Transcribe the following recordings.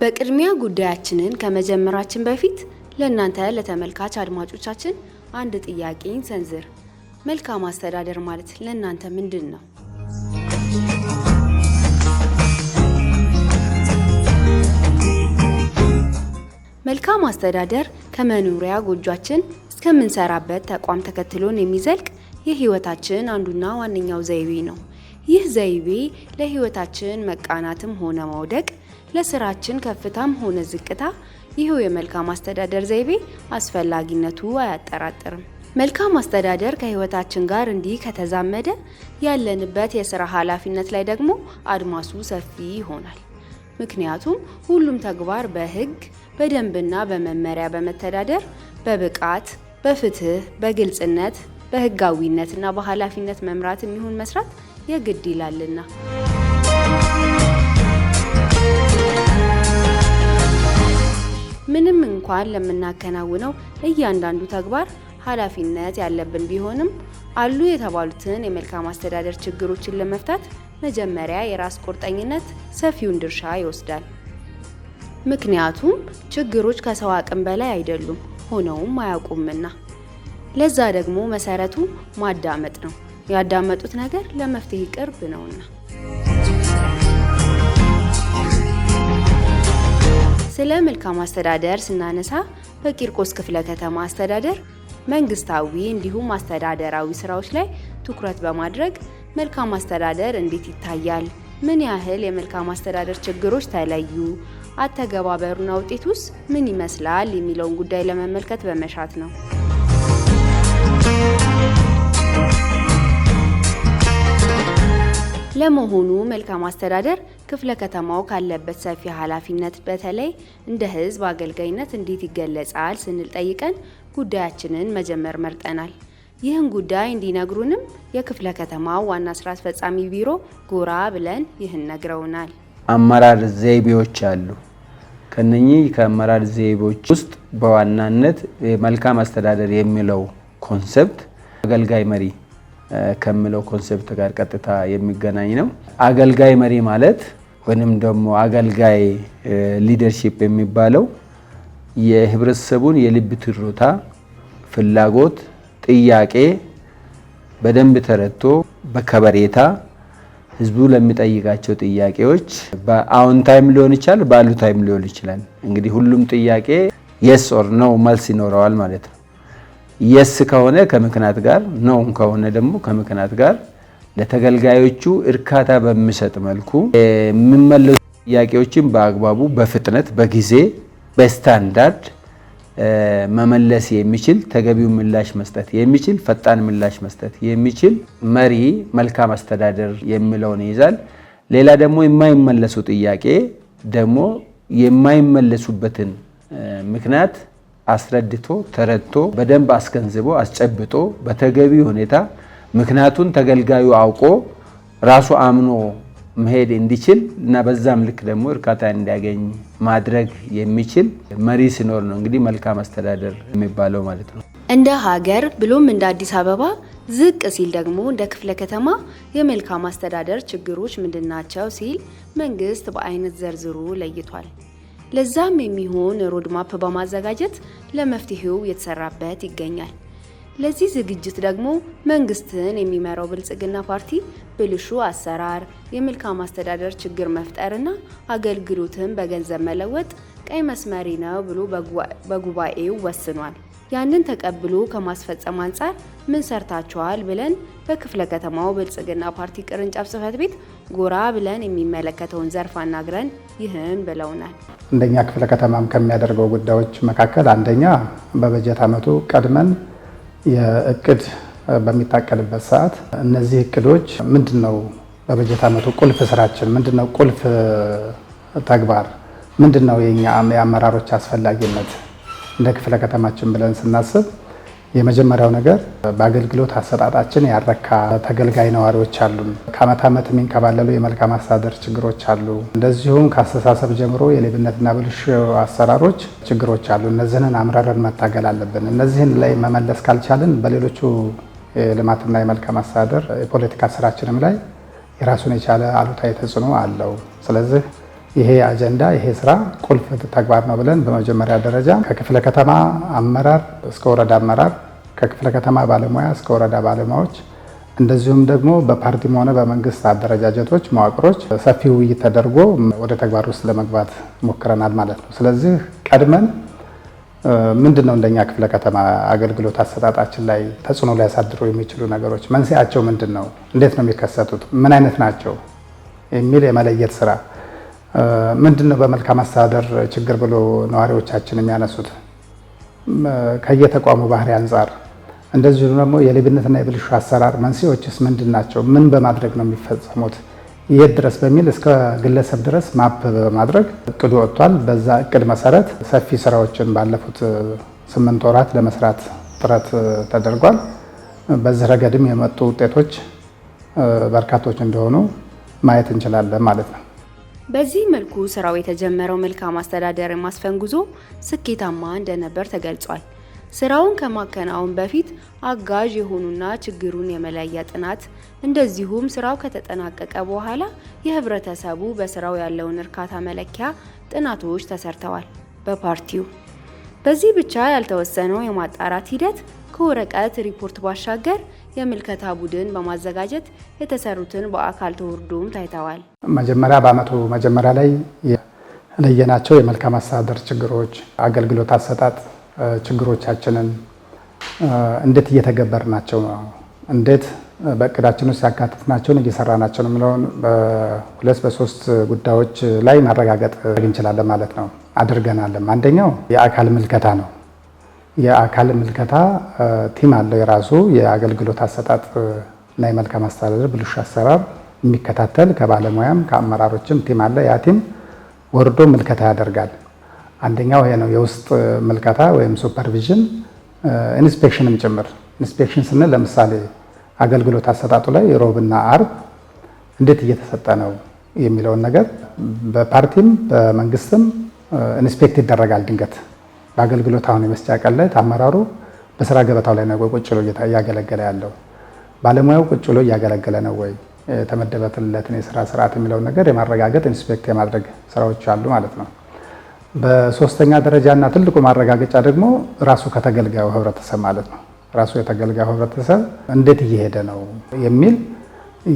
በቅድሚያ ጉዳያችንን ከመጀመራችን በፊት ለእናንተ ለተመልካች አድማጮቻችን አንድ ጥያቄን ሰንዝር። መልካም አስተዳደር ማለት ለእናንተ ምንድን ነው? መልካም አስተዳደር ከመኖሪያ ጎጆአችን እስከምንሰራበት ተቋም ተከትሎን የሚዘልቅ የህይወታችን አንዱና ዋነኛው ዘይቤ ነው። ይህ ዘይቤ ለህይወታችን መቃናትም ሆነ መውደቅ፣ ለስራችን ከፍታም ሆነ ዝቅታ ይህው የመልካም አስተዳደር ዘይቤ አስፈላጊነቱ አያጠራጥርም። መልካም አስተዳደር ከህይወታችን ጋር እንዲህ ከተዛመደ ያለንበት የሥራ ኃላፊነት ላይ ደግሞ አድማሱ ሰፊ ይሆናል። ምክንያቱም ሁሉም ተግባር በህግ፣ በደንብና በመመሪያ በመተዳደር በብቃት፣ በፍትህ፣ በግልጽነት፣ በህጋዊነትና በኃላፊነት መምራት የሚሆን መስራት የግድ ይላልና። ምንም እንኳን ለምናከናውነው እያንዳንዱ ተግባር ኃላፊነት ያለብን ቢሆንም አሉ የተባሉትን የመልካም አስተዳደር ችግሮችን ለመፍታት መጀመሪያ የራስ ቁርጠኝነት ሰፊውን ድርሻ ይወስዳል። ምክንያቱም ችግሮች ከሰው አቅም በላይ አይደሉም፣ ሆነውም አያውቁምና። ለዛ ደግሞ መሰረቱ ማዳመጥ ነው። ያዳመጡት ነገር ለመፍትሄ ቅርብ ነውና። ስለ መልካም አስተዳደር ስናነሳ በቂርቆስ ክፍለ ከተማ አስተዳደር መንግስታዊ እንዲሁም አስተዳደራዊ ስራዎች ላይ ትኩረት በማድረግ መልካም አስተዳደር እንዴት ይታያል፣ ምን ያህል የመልካም አስተዳደር ችግሮች ተለዩ፣ አተገባበሩና ውጤቱስ ምን ይመስላል የሚለውን ጉዳይ ለመመልከት በመሻት ነው። ለመሆኑ መልካም አስተዳደር ክፍለ ከተማው ካለበት ሰፊ ኃላፊነት በተለይ እንደ ህዝብ አገልጋይነት እንዴት ይገለጻል ስንል ጠይቀን ጉዳያችንን መጀመር መርጠናል። ይህን ጉዳይ እንዲነግሩንም የክፍለ ከተማው ዋና ስራ አስፈጻሚ ቢሮ ጎራ ብለን ይህን ነግረውናል። አመራር ዘይቤዎች አሉ። ከነኚህ ከአመራር ዘይቤዎች ውስጥ በዋናነት መልካም አስተዳደር የሚለው ኮንሰፕት አገልጋይ መሪ ከሚለው ኮንሰፕት ጋር ቀጥታ የሚገናኝ ነው። አገልጋይ መሪ ማለት ወይንም ደግሞ አገልጋይ ሊደርሺፕ የሚባለው የህብረተሰቡን የልብ ትርታ፣ ፍላጎት፣ ጥያቄ በደንብ ተረድቶ በከበሬታ ህዝቡ ለሚጠይቃቸው ጥያቄዎች በአዎንታይም ሊሆን ይችላል፣ በአሉታይም ሊሆን ይችላል። እንግዲህ ሁሉም ጥያቄ የስ ኦር ኖ መልስ ይኖረዋል ማለት ነው። የስ ከሆነ ከምክንያት ጋር፣ ነው ከሆነ ደግሞ ከምክንያት ጋር ለተገልጋዮቹ እርካታ በሚሰጥ መልኩ የሚመለሱ ጥያቄዎችን በአግባቡ፣ በፍጥነት፣ በጊዜ፣ በስታንዳርድ መመለስ የሚችል ተገቢው ምላሽ መስጠት የሚችል ፈጣን ምላሽ መስጠት የሚችል መሪ መልካም አስተዳደር የሚለውን ይይዛል። ሌላ ደግሞ የማይመለሱ ጥያቄ ደግሞ የማይመለሱበትን ምክንያት አስረድቶ ተረድቶ በደንብ አስገንዝቦ አስጨብጦ በተገቢ ሁኔታ ምክንያቱን ተገልጋዩ አውቆ ራሱ አምኖ መሄድ እንዲችል እና በዛም ልክ ደግሞ እርካታ እንዲያገኝ ማድረግ የሚችል መሪ ሲኖር ነው እንግዲህ መልካም አስተዳደር የሚባለው ማለት ነው። እንደ ሀገር ብሎም እንደ አዲስ አበባ ዝቅ ሲል ደግሞ እንደ ክፍለ ከተማ የመልካም አስተዳደር ችግሮች ምንድናቸው ሲል መንግስት በአይነት ዘርዝሮ ለይቷል። ለዛም የሚሆን ሮድማፕ በማዘጋጀት ለመፍትሄው የተሰራበት ይገኛል። ለዚህ ዝግጅት ደግሞ መንግስትን የሚመራው ብልጽግና ፓርቲ ብልሹ አሰራር፣ የመልካም አስተዳደር ችግር መፍጠርና አገልግሎትን በገንዘብ መለወጥ ቀይ መስመሪ ነው ብሎ በጉባኤው ወስኗል። ያንን ተቀብሎ ከማስፈጸም አንጻር ምን ሰርታችኋል ብለን በክፍለ ከተማው ብልጽግና ፓርቲ ቅርንጫፍ ጽህፈት ቤት ጎራ ብለን የሚመለከተውን ዘርፍ አናግረን ይህን ብለውናል። እንደኛ ክፍለ ከተማም ከሚያደርገው ጉዳዮች መካከል አንደኛ በበጀት ዓመቱ ቀድመን የእቅድ በሚታቀድበት ሰዓት እነዚህ እቅዶች ምንድነው፣ በበጀት ዓመቱ ቁልፍ ስራችን ምንድነው፣ ቁልፍ ተግባር ምንድነው፣ የኛ የአመራሮች አስፈላጊነት እንደ ክፍለ ከተማችን ብለን ስናስብ የመጀመሪያው ነገር በአገልግሎት አሰጣጣችን ያረካ ተገልጋይ ነዋሪዎች አሉን። ከዓመት ዓመት የሚንከባለሉ የመልካም አስተዳደር ችግሮች አሉ። እንደዚሁም ከአስተሳሰብ ጀምሮ የሌብነትና ብልሹ አሰራሮች ችግሮች አሉ። እነዚህን አምረረን መታገል አለብን። እነዚህን ላይ መመለስ ካልቻልን በሌሎቹ የልማትና የመልካም አስተዳደር የፖለቲካ ስራችንም ላይ የራሱን የቻለ አሉታዊ ተጽዕኖ አለው። ስለዚህ ይሄ አጀንዳ ይሄ ስራ ቁልፍ ተግባር ነው ብለን በመጀመሪያ ደረጃ ከክፍለ ከተማ አመራር እስከ ወረዳ አመራር፣ ከክፍለ ከተማ ባለሙያ እስከ ወረዳ ባለሙያዎች እንደዚሁም ደግሞ በፓርቲም ሆነ በመንግስት አደረጃጀቶች መዋቅሮች ሰፊ ውይይት ተደርጎ ወደ ተግባር ውስጥ ለመግባት ሞክረናል ማለት ነው። ስለዚህ ቀድመን ምንድነው እንደኛ ክፍለ ከተማ አገልግሎት አሰጣጣችን ላይ ተጽዕኖ ሊያሳድሩ የሚችሉ ነገሮች መንስኤያቸው ምንድነው፣ እንዴት ነው የሚከሰቱት፣ ምን አይነት ናቸው የሚል የመለየት ስራ ምንድነው በመልካም አስተዳደር ችግር ብሎ ነዋሪዎቻችን የሚያነሱት ከየተቋሙ ባህሪ አንጻር፣ እንደዚሁ ደግሞ የሌብነትና የብልሹ አሰራር መንስኤዎችስ ምንድን ናቸው፣ ምን በማድረግ ነው የሚፈጸሙት፣ የት ድረስ በሚል እስከ ግለሰብ ድረስ ማፕ በማድረግ እቅዱ ወጥቷል። በዛ እቅድ መሰረት ሰፊ ስራዎችን ባለፉት 8 ወራት ለመስራት ጥረት ተደርጓል። በዚህ ረገድም የመጡ ውጤቶች በርካቶች እንደሆኑ ማየት እንችላለን ማለት ነው። በዚህ መልኩ ስራው የተጀመረው መልካም አስተዳደር ማስፈን ጉዞ ስኬታማ እንደነበር ተገልጿል። ስራውን ከማከናወን በፊት አጋዥ የሆኑና ችግሩን የመለያ ጥናት እንደዚሁም ስራው ከተጠናቀቀ በኋላ የህብረተሰቡ በስራው ያለውን እርካታ መለኪያ ጥናቶች ተሰርተዋል በፓርቲው። በዚህ ብቻ ያልተወሰነው የማጣራት ሂደት ከወረቀት ሪፖርት ባሻገር የምልከታ ቡድን በማዘጋጀት የተሰሩትን በአካል ተወርዶም ታይተዋል። መጀመሪያ በአመቱ መጀመሪያ ላይ የለየናቸው የመልካም አስተዳደር ችግሮች፣ አገልግሎት አሰጣጥ ችግሮቻችንን እንዴት እየተገበርናቸው ነው፣ እንዴት በእቅዳችን ውስጥ ያካተትናቸውን እየሰራናቸው ነው የሚለውን በሁለት በሶስት ጉዳዮች ላይ ማረጋገጥ እንችላለን ማለት ነው። አድርገናልም። አንደኛው የአካል ምልከታ ነው። የአካል ምልከታ ቲም አለው የራሱ የአገልግሎት አሰጣጥ እና የመልካም አስተዳደር ብልሹ አሰራር የሚከታተል ከባለሙያም ከአመራሮችም ቲም አለ። ያ ቲም ወርዶ ምልከታ ያደርጋል። አንደኛው ይሄ ነው፣ የውስጥ ምልከታ ወይም ሱፐርቪዥን፣ ኢንስፔክሽንም ጭምር። ኢንስፔክሽን ስንል ለምሳሌ አገልግሎት አሰጣጡ ላይ ሮብና አርብ እንዴት እየተሰጠ ነው የሚለውን ነገር በፓርቲም በመንግስትም ኢንስፔክት ይደረጋል። ድንገት በአገልግሎት አሁን የመስጫ ቀን ላይ አመራሩ በስራ ገበታው ላይ ነው ቁጭ ብሎ እያገለገለ ያለው፣ ባለሙያው ቁጭ ብሎ እያገለገለ ነው ወይ፣ የተመደበለትን የስራ ስርዓት የሚለውን ነገር የማረጋገጥ ኢንስፔክት የማድረግ ስራዎች አሉ ማለት ነው። በሶስተኛ ደረጃና ትልቁ ማረጋገጫ ደግሞ ራሱ ከተገልጋዩ ህብረተሰብ ማለት ነው። ራሱ የተገልጋዩ ህብረተሰብ እንዴት እየሄደ ነው የሚል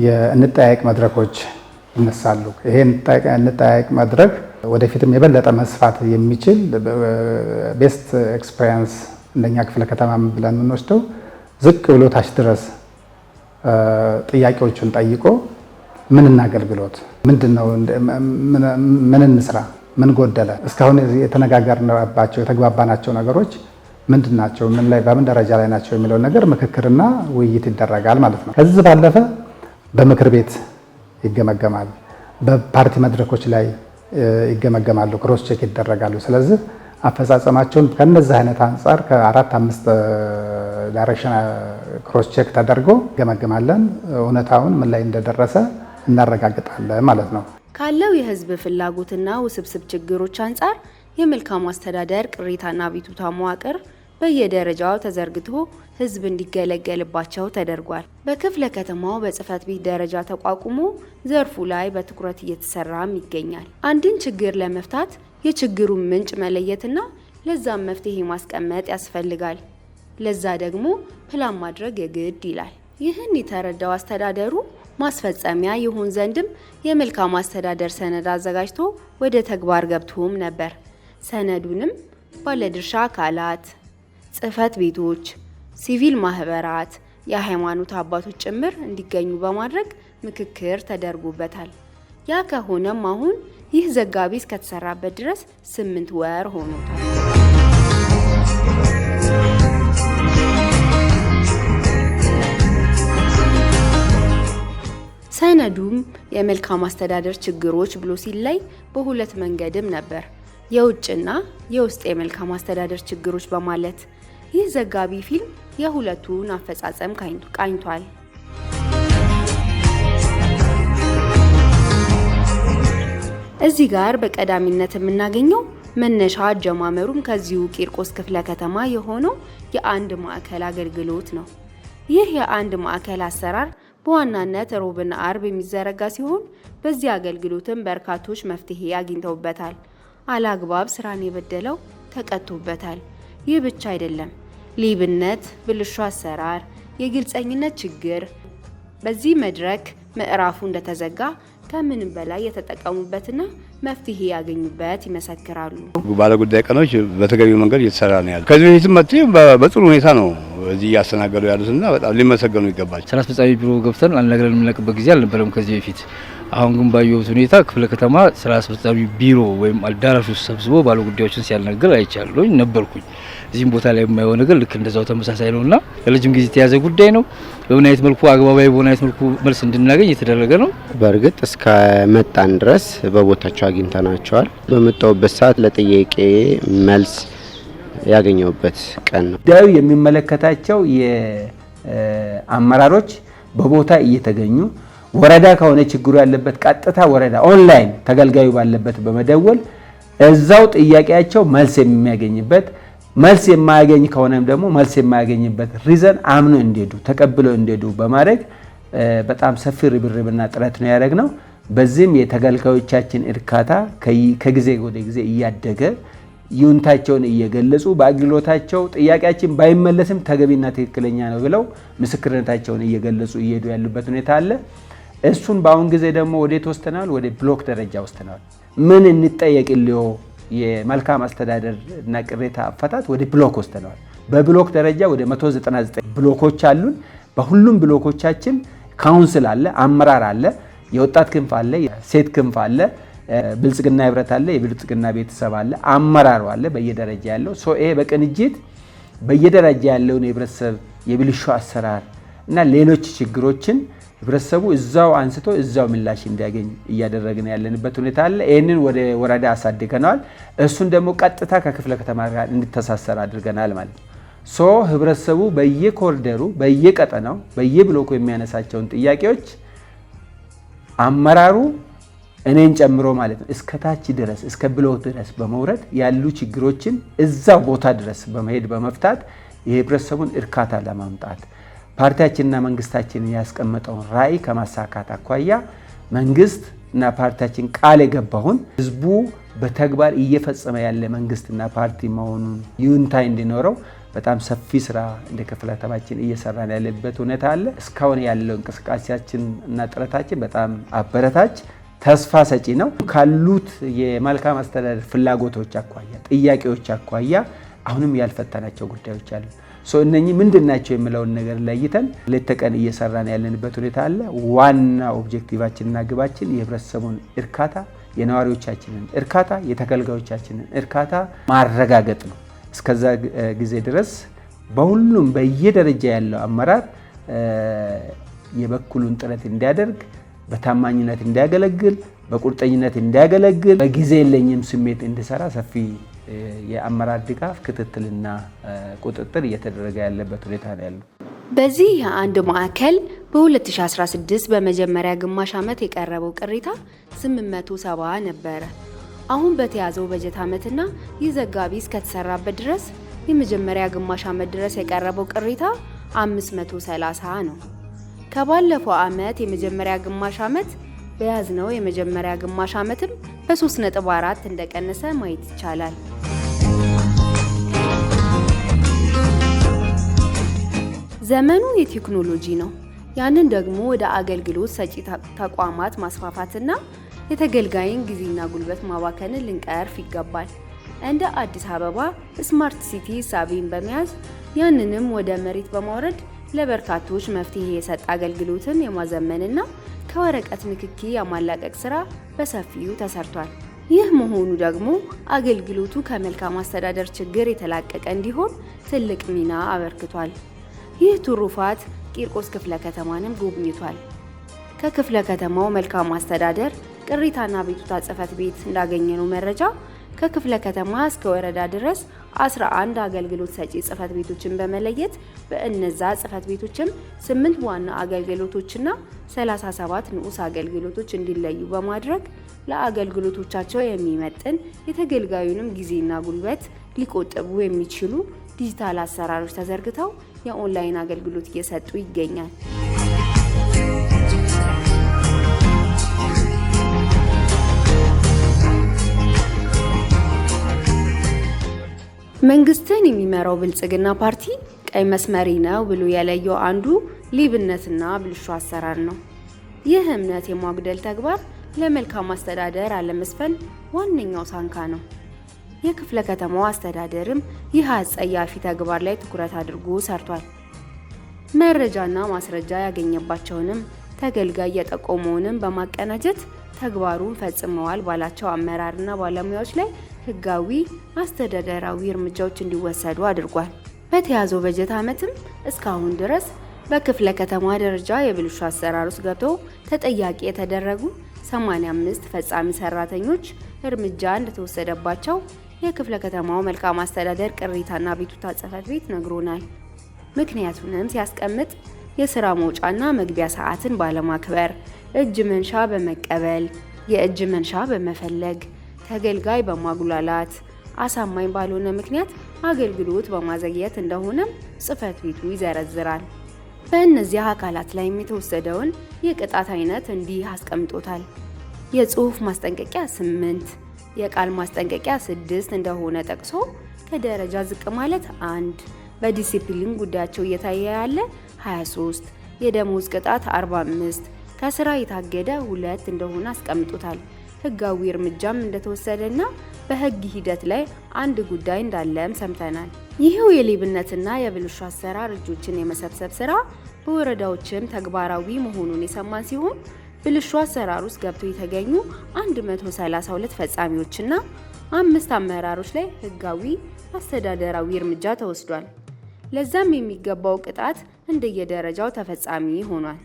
የንጠያየቅ መድረኮች ይነሳሉ። ይሄ ንጠያየቅ መድረክ ወደፊትም የበለጠ መስፋት የሚችል ቤስት ኤክስፒሪየንስ እንደኛ ክፍለ ከተማ ብለን የምንወስደው ዝቅ ብሎ ታች ድረስ ጥያቄዎችን ጠይቆ ምን አገልግሎት ምንድነው፣ ምን እንስራ፣ ምን ጎደለ፣ እስካሁን የተነጋገርንባቸው የተግባባናቸው ነገሮች ምንድን ናቸው፣ ምን ላይ በምን ደረጃ ላይ ናቸው የሚለው ነገር ምክክርና ውይይት ይደረጋል ማለት ነው። ከዚህ ባለፈ በምክር ቤት ይገመገማል፣ በፓርቲ መድረኮች ላይ ይገመገማሉ፣ ክሮስ ቼክ ይደረጋሉ። ስለዚህ አፈጻጸማቸውን ከነዚህ አይነት አንጻር ከ4-5 ዳይሬክሽን ክሮስ ቼክ ተደርጎ ይገመገማለን። እውነታውን ምን ላይ እንደደረሰ እናረጋግጣለን ማለት ነው። ካለው የህዝብ ፍላጎትና ውስብስብ ችግሮች አንጻር የመልካም አስተዳደር ቅሬታና አቤቱታ መዋቅር በየደረጃው ተዘርግቶ ህዝብ እንዲገለገልባቸው ተደርጓል። በክፍለ ከተማው በጽህፈት ቤት ደረጃ ተቋቁሞ ዘርፉ ላይ በትኩረት እየተሰራም ይገኛል። አንድን ችግር ለመፍታት የችግሩን ምንጭ መለየትና ለዛም መፍትሄ ማስቀመጥ ያስፈልጋል። ለዛ ደግሞ ፕላን ማድረግ የግድ ይላል። ይህን የተረዳው አስተዳደሩ ማስፈጸሚያ ይሁን ዘንድም የመልካም አስተዳደር ሰነድ አዘጋጅቶ ወደ ተግባር ገብቶም ነበር። ሰነዱንም ባለድርሻ አካላት፣ ጽህፈት ቤቶች፣ ሲቪል ማህበራት፣ የሃይማኖት አባቶች ጭምር እንዲገኙ በማድረግ ምክክር ተደርጎበታል። ያ ከሆነም አሁን ይህ ዘጋቢ እስከተሰራበት ድረስ 8 ወር ሆኖታል። ሰነዱም የመልካም አስተዳደር ችግሮች ብሎ ሲለይ በሁለት መንገድም ነበር፣ የውጭና የውስጥ የመልካም አስተዳደር ችግሮች በማለት። ይህ ዘጋቢ ፊልም የሁለቱን አፈጻጸም ቃኝቷል። እዚህ ጋር በቀዳሚነት የምናገኘው መነሻ አጀማመሩም ከዚሁ ቂርቆስ ክፍለ ከተማ የሆነው የአንድ ማዕከል አገልግሎት ነው። ይህ የአንድ ማዕከል አሰራር በዋናነት ሮብና አርብ የሚዘረጋ ሲሆን በዚህ አገልግሎትም በርካቶች መፍትሄ አግኝተውበታል። አላግባብ ስራን የበደለው ተቀጥቶበታል። ይህ ብቻ አይደለም። ሌብነት፣ ብልሹ አሰራር፣ የግልጸኝነት ችግር በዚህ መድረክ ምዕራፉ እንደተዘጋ ከምንም በላይ የተጠቀሙበትና መፍትሄ ያገኙበት ይመሰክራሉ። ባለጉዳይ ቀኖች በተገቢው መንገድ እየተሰራ ነው ያለው። ከዚህ በፊትም መጥቶ በጥሩ ሁኔታ ነው እዚህ እያስተናገዱ ያሉትና በጣም ሊመሰገኑ ይገባል። ስራ አስፈጻሚ ቢሮ ገብተን አልነገረን የምንለቅበት ጊዜ አልነበረም ከዚህ በፊት። አሁን ግን ባየሁት ሁኔታ ክፍለ ከተማ ስራ አስፈጻሚ ቢሮ ወይም አዳራሽ ውስጥ ሰብስቦ ባለጉዳዮችን ሲያናገር አይቻለሁ፣ ነበርኩኝ። እዚህም ቦታ ላይ የማየው ነገር ልክ እንደዛው ተመሳሳይ ነውና ለረጅም ጊዜ የተያዘ ጉዳይ ነው። በምን አይነት መልኩ አግባባዊ በሆነ አይነት መልኩ መልስ እንድናገኝ የተደረገ ነው። በእርግጥ እስከ መጣን ድረስ በቦታቸው አግኝተናቸዋል። በመጣውበት ሰዓት ለጥያቄ መልስ ያገኘውበት ቀን ነው። ጉዳዩ የሚመለከታቸው የአመራሮች በቦታ እየተገኙ ወረዳ ከሆነ ችግሩ ያለበት ቀጥታ ወረዳ ኦንላይን ተገልጋዩ ባለበት በመደወል እዛው ጥያቄያቸው መልስ የሚያገኝበት፣ መልስ የማያገኝ ከሆነም ደግሞ መልስ የማያገኝበት ሪዘን አምኖ እንዲሄዱ ተቀብለው እንዲሄዱ በማድረግ በጣም ሰፊ ርብርብና ጥረት ነው ያደረግነው። በዚህም የተገልጋዮቻችን እርካታ ከጊዜ ወደ ጊዜ እያደገ ይሁንታቸውን እየገለጹ በአገልግሎታቸው ጥያቄያችን ባይመለስም ተገቢና ትክክለኛ ነው ብለው ምስክርነታቸውን እየገለጹ እየሄዱ ያሉበት ሁኔታ አለ። እሱን በአሁን ጊዜ ደግሞ ወዴት ወስደናል? ወደ ብሎክ ደረጃ ወስደናል። ምን እንጠየቅልዮ የመልካም አስተዳደር እና ቅሬታ አፈታት ወደ ብሎክ ወስደናል። በብሎክ ደረጃ ወደ 199 ብሎኮች አሉን። በሁሉም ብሎኮቻችን ካውንስል አለ፣ አመራር አለ፣ የወጣት ክንፍ አለ፣ የሴት ክንፍ አለ፣ ብልጽግና ህብረት አለ፣ የብልጽግና ቤተሰብ አለ፣ አመራሩ አለ በየደረጃ ያለው ይሄ በቅንጅት በየደረጃ ያለውን የህብረተሰብ የብልሹ አሰራር እና ሌሎች ችግሮችን ህብረተሰቡ እዛው አንስቶ እዛው ምላሽ እንዲያገኝ እያደረግን ያለንበት ሁኔታ አለ። ይህንን ወደ ወረዳ አሳድገናል። እሱን ደግሞ ቀጥታ ከክፍለ ከተማ ጋር እንዲተሳሰር አድርገናል ማለት ነው። ህብረተሰቡ በየኮሪደሩ በየቀጠናው በየብሎኩ የሚያነሳቸውን ጥያቄዎች አመራሩ እኔን ጨምሮ ማለት ነው እስከ ታች ድረስ እስከ ብሎክ ድረስ በመውረድ ያሉ ችግሮችን እዛው ቦታ ድረስ በመሄድ በመፍታት የህብረተሰቡን እርካታ ለማምጣት ፓርቲያችንና መንግስታችን ያስቀመጠውን ራዕይ ከማሳካት አኳያ መንግስት እና ፓርቲያችን ቃል የገባውን ህዝቡ በተግባር እየፈጸመ ያለ መንግስትና ፓርቲ መሆኑን ይሁንታ እንዲኖረው በጣም ሰፊ ስራ እንደ ክፍለ ከተማችን እየሰራን ያለበት ሁኔታ አለ። እስካሁን ያለው እንቅስቃሴያችን እና ጥረታችን በጣም አበረታች ተስፋ ሰጪ ነው። ካሉት የመልካም አስተዳደር ፍላጎቶች አኳያ ጥያቄዎች አኳያ አሁንም ያልፈታናቸው ጉዳዮች አሉ። እነኚህ ምንድናቸው የሚለውን ነገር ለይተን ሌት ተቀን እየሰራን ያለንበት ሁኔታ አለ። ዋና ኦብጀክቲቫችንና ግባችን የህብረተሰቡን እርካታ፣ የነዋሪዎቻችንን እርካታ፣ የተገልጋዮቻችንን እርካታ ማረጋገጥ ነው። እስከዛ ጊዜ ድረስ በሁሉም በየደረጃ ያለው አመራር የበኩሉን ጥረት እንዲያደርግ፣ በታማኝነት እንዲያገለግል፣ በቁርጠኝነት እንዲያገለግል፣ በጊዜ የለኝም ስሜት እንዲሰራ ሰፊ የአመራር ድጋፍ ክትትልና ቁጥጥር እየተደረገ ያለበት ሁኔታ ነው ያለው። በዚህ የአንድ ማዕከል በ2016 በመጀመሪያ ግማሽ ዓመት የቀረበው ቅሬታ 870 ነበረ። አሁን በተያዘው በጀት ዓመትና ይህ ዘጋቢ እስከተሰራበት ድረስ የመጀመሪያ ግማሽ ዓመት ድረስ የቀረበው ቅሬታ 530 ነው። ከባለፈው ዓመት የመጀመሪያ ግማሽ ዓመት በያዝነው የመጀመሪያ ግማሽ ዓመትም በ3.4 እንደቀነሰ ማየት ይቻላል። ዘመኑ የቴክኖሎጂ ነው። ያንን ደግሞ ወደ አገልግሎት ሰጪ ተቋማት ማስፋፋትና የተገልጋይን ጊዜና ጉልበት ማባከንን ልንቀርፍ ይገባል። እንደ አዲስ አበባ ስማርት ሲቲ ሳቢን በመያዝ ያንንም ወደ መሬት በማውረድ ለበርካቶች መፍትሄ የሰጠ አገልግሎትን የማዘመንና ከወረቀት ንክኪ የማላቀቅ ስራ በሰፊው ተሰርቷል። ይህ መሆኑ ደግሞ አገልግሎቱ ከመልካም አስተዳደር ችግር የተላቀቀ እንዲሆን ትልቅ ሚና አበርክቷል። ይህ ትሩፋት ቂርቆስ ክፍለ ከተማንም ጎብኝቷል። ከክፍለ ከተማው መልካም አስተዳደር ቅሬታና ቤቱታ ጽሕፈት ቤት እንዳገኘነው መረጃ ከክፍለ ከተማ እስከ ወረዳ ድረስ 11 አገልግሎት ሰጪ ጽሕፈት ቤቶችን በመለየት በእነዛ ጽሕፈት ቤቶችም 8 ዋና አገልግሎቶችና 37 ንዑስ አገልግሎቶች እንዲለዩ በማድረግ ለአገልግሎቶቻቸው የሚመጥን የተገልጋዩንም ጊዜና ጉልበት ሊቆጥቡ የሚችሉ ዲጂታል አሰራሮች ተዘርግተው የኦንላይን አገልግሎት እየሰጡ ይገኛል። መንግስትን የሚመራው ብልጽግና ፓርቲ ቀይ መስመሪ ነው ብሎ የለየው አንዱ ሌብነትና ብልሹ አሰራር ነው። ይህ እምነት የማጉደል ተግባር ለመልካም አስተዳደር አለመስፈን ዋነኛው ሳንካ ነው። የክፍለ ከተማው አስተዳደርም ይህ አጸያፊ ተግባር ላይ ትኩረት አድርጎ ሰርቷል። መረጃና ማስረጃ ያገኘባቸውንም ተገልጋይ የጠቆመውንም በማቀናጀት ተግባሩን ፈጽመዋል ባላቸው አመራርና ባለሙያዎች ላይ ህጋዊ አስተዳደራዊ እርምጃዎች እንዲወሰዱ አድርጓል። በተያዘው በጀት ዓመትም እስካሁን ድረስ በክፍለ ከተማ ደረጃ የብልሹ አሰራር ውስጥ ገብተው ተጠያቂ የተደረጉ 85 ፈጻሚ ሰራተኞች እርምጃ እንደተወሰደባቸው የክፍለ ከተማው መልካም አስተዳደር ቅሬታና ቤቱታ ጽሕፈት ቤት ነግሮናል። ምክንያቱንም ሲያስቀምጥ የስራ መውጫና መግቢያ ሰዓትን ባለማክበር፣ እጅ መንሻ በመቀበል፣ የእጅ መንሻ በመፈለግ፣ ተገልጋይ በማጉላላት፣ አሳማኝ ባልሆነ ምክንያት አገልግሎት በማዘግየት እንደሆነም ጽሕፈት ቤቱ ይዘረዝራል። በእነዚህ አካላት ላይ የተወሰደውን የቅጣት አይነት እንዲህ አስቀምጦታል። የጽሑፍ ማስጠንቀቂያ 8፣ የቃል ማስጠንቀቂያ 6 እንደሆነ ጠቅሶ ከደረጃ ዝቅ ማለት 1፣ በዲሲፕሊን ጉዳያቸው እየታየ ያለ 23፣ የደሞዝ ቅጣት 45፣ ከስራ የታገደ 2 እንደሆነ አስቀምጦታል። ህጋዊ እርምጃም እንደተወሰደና በህግ ሂደት ላይ አንድ ጉዳይ እንዳለም ሰምተናል። ይህው የሌብነትና የብልሹ አሰራር እጆችን የመሰብሰብ ስራ በወረዳዎችም ተግባራዊ መሆኑን የሰማን ሲሆን ብልሹ አሰራር ውስጥ ገብተው የተገኙ 132 ፈጻሚዎችና 5 አመራሮች ላይ ህጋዊ አስተዳደራዊ እርምጃ ተወስዷል። ለዛም የሚገባው ቅጣት እንደየደረጃው ተፈጻሚ ሆኗል።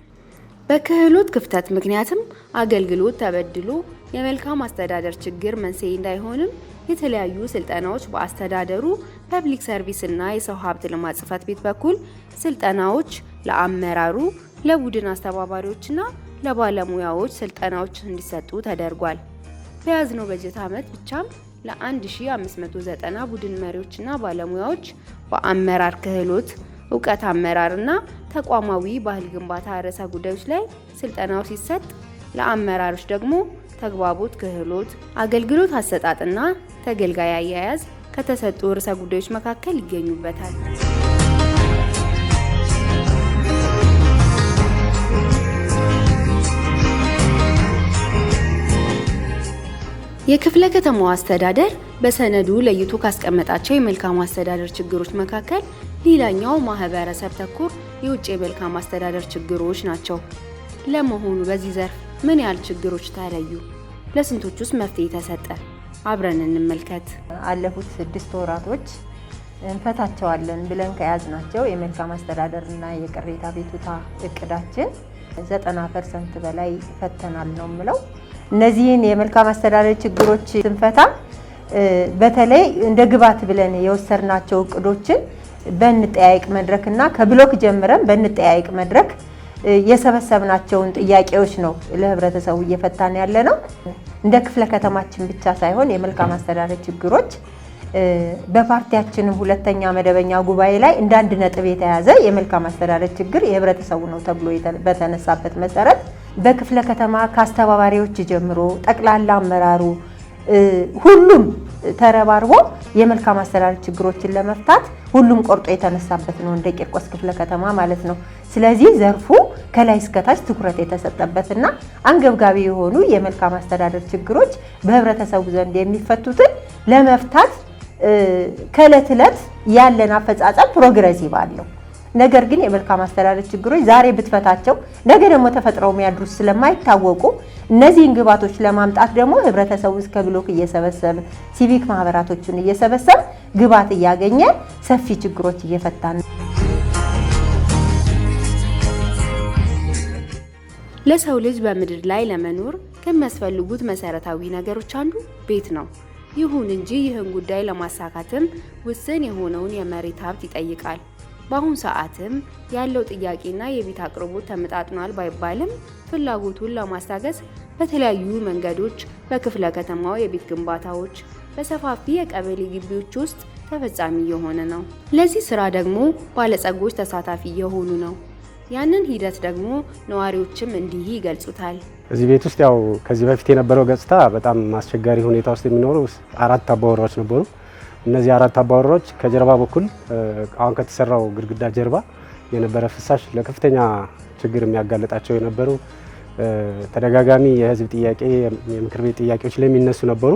በክህሎት ክፍተት ምክንያትም አገልግሎት ተበድሎ የመልካም አስተዳደር ችግር መንስኤ እንዳይሆንም የተለያዩ ስልጠናዎች በአስተዳደሩ ፐብሊክ ሰርቪስ እና የሰው ሀብት ልማት ጽሕፈት ቤት በኩል ስልጠናዎች ለአመራሩ፣ ለቡድን አስተባባሪዎችና ለባለሙያዎች ስልጠናዎች እንዲሰጡ ተደርጓል። በያዝነው በጀት ዓመት ብቻም ለ1590 ቡድን መሪዎችና ባለሙያዎች በአመራር ክህሎት፣ እውቀት አመራርና ተቋማዊ ባህል ግንባታ ርዕሰ ጉዳዮች ላይ ስልጠናው ሲሰጥ ለአመራሮች ደግሞ ተግባቦት ክህሎት፣ አገልግሎት አሰጣጥና ተገልጋይ አያያዝ ከተሰጡ ርዕሰ ጉዳዮች መካከል ይገኙበታል። የክፍለ ከተማው አስተዳደር በሰነዱ ለይቶ ካስቀመጣቸው የመልካም አስተዳደር ችግሮች መካከል ሌላኛው ማህበረሰብ ተኮር የውጭ የመልካም አስተዳደር ችግሮች ናቸው። ለመሆኑ በዚህ ዘርፍ ምን ያህል ችግሮች ተለዩ? ለስንቶቹስ መፍትሄ ተሰጠ? አብረን እንመልከት። አለፉት 6 ወራቶች እንፈታቸዋለን ብለን ከያዝናቸው የመልካም አስተዳደርና የቅሬታ ቤቱታ እቅዳችን 90% በላይ ፈተናል ነው የምለው። እነዚህን የመልካም አስተዳደር ችግሮች ስንፈታ በተለይ እንደ ግብዓት ብለን የወሰድናቸው እቅዶችን በንጠያይቅ መድረክና ከብሎክ ጀምረን በንጠያይቅ መድረክ የሰበሰብናቸውን ጥያቄዎች ነው ለህብረተሰቡ እየፈታን ያለ ነው። እንደ ክፍለ ከተማችን ብቻ ሳይሆን የመልካም አስተዳደር ችግሮች በፓርቲያችንም ሁለተኛ መደበኛ ጉባኤ ላይ እንደ አንድ ነጥብ የተያዘ የመልካም አስተዳደር ችግር የህብረተሰቡ ነው ተብሎ በተነሳበት መሰረት በክፍለ ከተማ ከአስተባባሪዎች ጀምሮ ጠቅላላ አመራሩ ሁሉም ተረባርቦ የመልካም አስተዳደር ችግሮችን ለመፍታት ሁሉም ቆርጦ የተነሳበት ነው እንደ ቂርቆስ ክፍለ ከተማ ማለት ነው። ስለዚህ ዘርፉ ከላይ እስከታች ትኩረት የተሰጠበትና አንገብጋቢ የሆኑ የመልካም አስተዳደር ችግሮች በህብረተሰቡ ዘንድ የሚፈቱትን ለመፍታት ከዕለት ዕለት ያለን አፈጻጸም ፕሮግሬሲቭ አለው። ነገር ግን የመልካም አስተዳደር ችግሮች ዛሬ ብትፈታቸው ነገ ደግሞ ተፈጥረው የሚያድሩት ስለማይታወቁ እነዚህን ግብዓቶች ለማምጣት ደግሞ ህብረተሰቡ እስከ ብሎክ እየሰበሰበ ሲቪክ ማህበራቶችን እየሰበሰበ ግብዓት እያገኘ ሰፊ ችግሮች እየፈታን። ለሰው ልጅ በምድር ላይ ለመኖር ከሚያስፈልጉት መሰረታዊ ነገሮች አንዱ ቤት ነው። ይሁን እንጂ ይህን ጉዳይ ለማሳካትም ውስን የሆነውን የመሬት ሀብት ይጠይቃል። በአሁኑ ሰዓትም ያለው ጥያቄና የቤት አቅርቦት ተመጣጥኗል ባይባልም ፍላጎቱን ለማስታገስ በተለያዩ መንገዶች በክፍለ ከተማው የቤት ግንባታዎች በሰፋፊ የቀበሌ ግቢዎች ውስጥ ተፈጻሚ የሆነ ነው። ለዚህ ስራ ደግሞ ባለጸጎች ተሳታፊ የሆኑ ነው። ያንን ሂደት ደግሞ ነዋሪዎችም እንዲህ ይገልጹታል። እዚህ ቤት ውስጥ ያው ከዚህ በፊት የነበረው ገጽታ በጣም አስቸጋሪ ሁኔታ ውስጥ የሚኖሩ 4 አባወራዎች ነበሩ። እነዚህ 4 አባወራዎች ከጀርባ በኩል አሁን ከተሰራው ግድግዳ ጀርባ የነበረ ፍሳሽ ለከፍተኛ ችግር የሚያጋልጣቸው የነበሩ ተደጋጋሚ የህዝብ ጥያቄ የምክር ቤት ጥያቄዎች ለሚነሱ ነበሩ።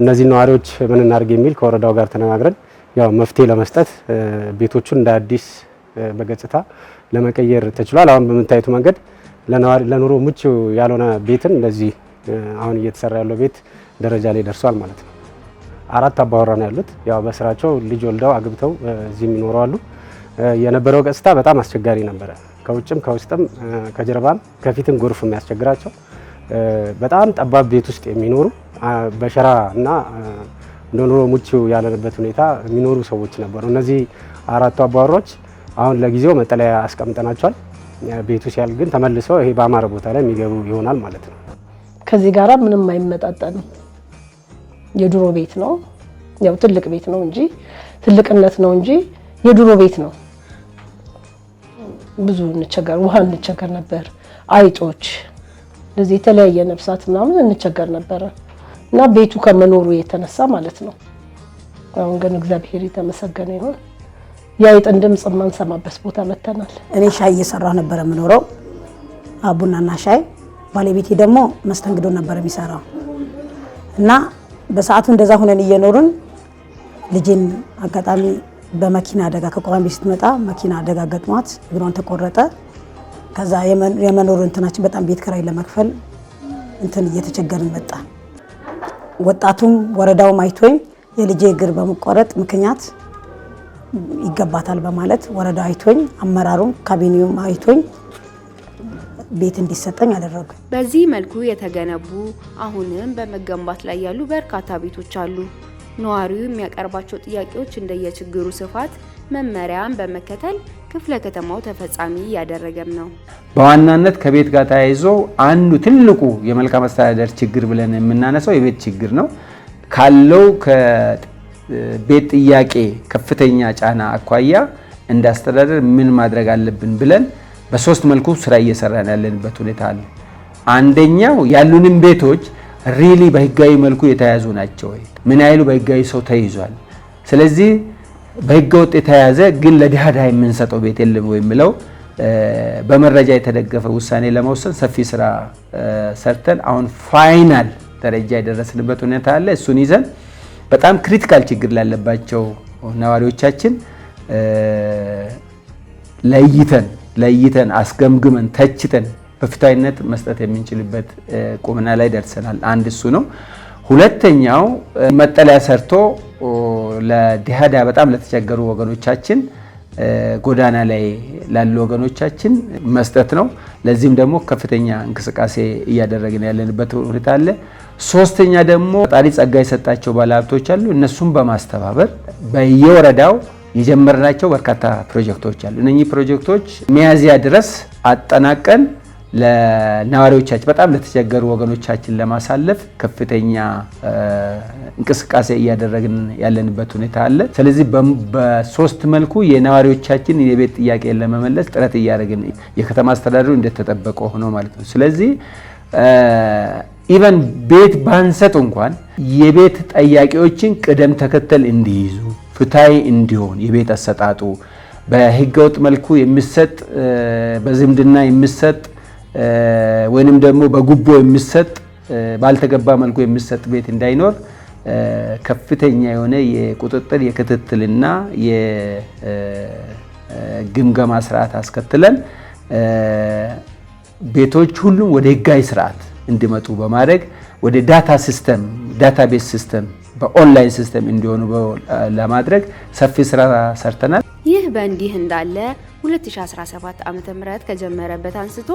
እነዚህ ነዋሪዎች ምን እናድርግ የሚል ከወረዳው ጋር ተነጋግረን ያው መፍትሄ ለመስጠት ቤቶቹን እንደ አዲስ በገጽታ ለመቀየር ተችሏል። አሁን በምታዩት መንገድ ለኑሮ ምቹ ያልሆነ ቤትን እንደዚህ አሁን እየተሰራ ያለው ቤት ደረጃ ላይ ደርሷል ማለት ነው። 4 አባወራ ነው ያሉት። ያው በስራቸው ልጅ ወልደው አግብተው እዚህ የሚኖሩ አሉ። የነበረው ገጽታ በጣም አስቸጋሪ ነበረ። ከውጭም ከውስጥም ከጀርባም ከፊትም ጎርፍ የሚያስቸግራቸው በጣም ጠባብ ቤት ውስጥ የሚኖሩ በሸራ እና ኑሮ ምቹ ያለበት ሁኔታ የሚኖሩ ሰዎች ነበሩ። እነዚህ 4 አባወራዎች አሁን ለጊዜው መጠለያ አስቀምጠናቸዋል። ቤቱ ሲያል ግን ተመልሰው ይሄ በአማረ ቦታ ላይ የሚገቡ ይሆናል ማለት ነው። ከዚህ ጋራ ምንም አይመጣጠንም። የድሮ ቤት ነው። ያው ትልቅ ቤት ነው እንጂ ትልቅነት ነው እንጂ የድሮ ቤት ነው። ብዙ እንቸገር ውሃ እንቸገር ነበር። አይጦች ለዚህ የተለያየ ነፍሳት ምናምን እንቸገር ነበር እና ቤቱ ከመኖሩ የተነሳ ማለት ነው። አሁን ግን እግዚአብሔር የተመሰገነ ይሁን የአይጥን ድምጽ ማንሰማበት ቦታ መተናል። እኔ ሻይ እየሰራሁ ነበር የምኖረው፣ ቡናና ሻይ። ባለቤቴ ደግሞ መስተንግዶ ነበር የሚሰራው እና በሰዓቱ እንደዛ ሆነን እየኖርን ልጅን አጋጣሚ በመኪና አደጋ ከቆራምቢ ስትመጣ መኪና አደጋ ገጥሟት እግሯን ተቆረጠ። ከዛ የመኖር እንትናችን በጣም ቤት ኪራይ ለመክፈል እየተቸገርን መጣ። ወጣቱም ወረዳውም አይቶኝ የልጄ እግር በመቆረጥ ምክንያት ይገባታል በማለት ወረዳ አይቶኝ አመራሩም ካቢኔውም አይቶኝ ቤት እንዲሰጠኝ አደረጉ። በዚህ መልኩ የተገነቡ አሁንም በመገንባት ላይ ያሉ በርካታ ቤቶች አሉ። ነዋሪው የሚያቀርባቸው ጥያቄዎች እንደየችግሩ ስፋት መመሪያን በመከተል ክፍለ ከተማው ተፈጻሚ እያደረገም ነው። በዋናነት ከቤት ጋር ተያይዞ አንዱ ትልቁ የመልካም አስተዳደር ችግር ብለን የምናነሳው የቤት ችግር ነው። ካለው ከቤት ጥያቄ ከፍተኛ ጫና አኳያ እንደ አስተዳደር ምን ማድረግ አለብን ብለን በ3 መልኩ ስራ እየሰራን ያለንበት ሁኔታ አለ። አንደኛው ያሉንም ቤቶች ሪሊ በህጋዊ መልኩ የተያዙ ናቸው ወይ? ምን ያህሉ በህጋዊ ሰው ተይዟል? ስለዚህ በህገ ወጥ የተያዘ ግን ለድሃ የምንሰጠው ቤት የለም ወይ የሚለው በመረጃ የተደገፈ ውሳኔ ለመወሰን ሰፊ ስራ ሰርተን አሁን ፋይናል ደረጃ የደረስንበት ሁኔታ አለ። እሱን ይዘን በጣም ክሪቲካል ችግር ላለባቸው ነዋሪዎቻችን ለይተን አስገምግመን ተችተን በፍትሃዊነት መስጠት የምንችልበት ቁመና ላይ ደርሰናል። አንድ እሱ ነው። ሁለተኛው መጠለያ ሰርቶ ለድሃ በጣም ለተቸገሩ ወገኖቻችን ጎዳና ላይ ላሉ ወገኖቻችን መስጠት ነው። ለዚህም ደግሞ ከፍተኛ እንቅስቃሴ እያደረግን ያለንበት ሁኔታ አለ። ሶስተኛ ደግሞ ፈጣሪ ጸጋ የሰጣቸው ባለሀብቶች አሉ። እነሱም በማስተባበር በየወረዳው የጀመርናቸው በርካታ ፕሮጀክቶች አሉ። እነኚህ ፕሮጀክቶች ሚያዝያ ድረስ አጠናቀን ለነዋሪዎቻችን በጣም ለተቸገሩ ወገኖቻችን ለማሳለፍ ከፍተኛ እንቅስቃሴ እያደረግን ያለንበት ሁኔታ አለ። ስለዚህ በ3 መልኩ የነዋሪዎቻችን የቤት ጥያቄ ለመመለስ ጥረት እያደረግን የከተማ አስተዳደሩ እንደተጠበቀ ሆኖ ማለት ነው። ስለዚህ ኢቨን ቤት ባንሰጥ እንኳን የቤት ጠያቂዎችን ቅደም ተከተል እንዲይዙ ፍትሃዊ እንዲሆን የቤት አሰጣጡ በህገወጥ መልኩ የሚሰጥ በዝምድና የሚሰጥ ወይንም ደግሞ በጉቦ የሚሰጥ ባልተገባ መልኩ የሚሰጥ ቤት እንዳይኖር ከፍተኛ የሆነ የቁጥጥር የክትትልና የግምገማ ስርዓት አስከትለን ቤቶች ሁሉም ወደ ህጋዊ ስርዓት እንዲመጡ በማድረግ ወደ ዳታቤዝ ሲስተም በኦንላይን ሲስተም እንዲሆኑ ለማድረግ ሰፊ ስራ ሰርተናል። ይህ በእንዲህ እንዳለ 2017 ዓ.ም ከጀመረበት አንስቶ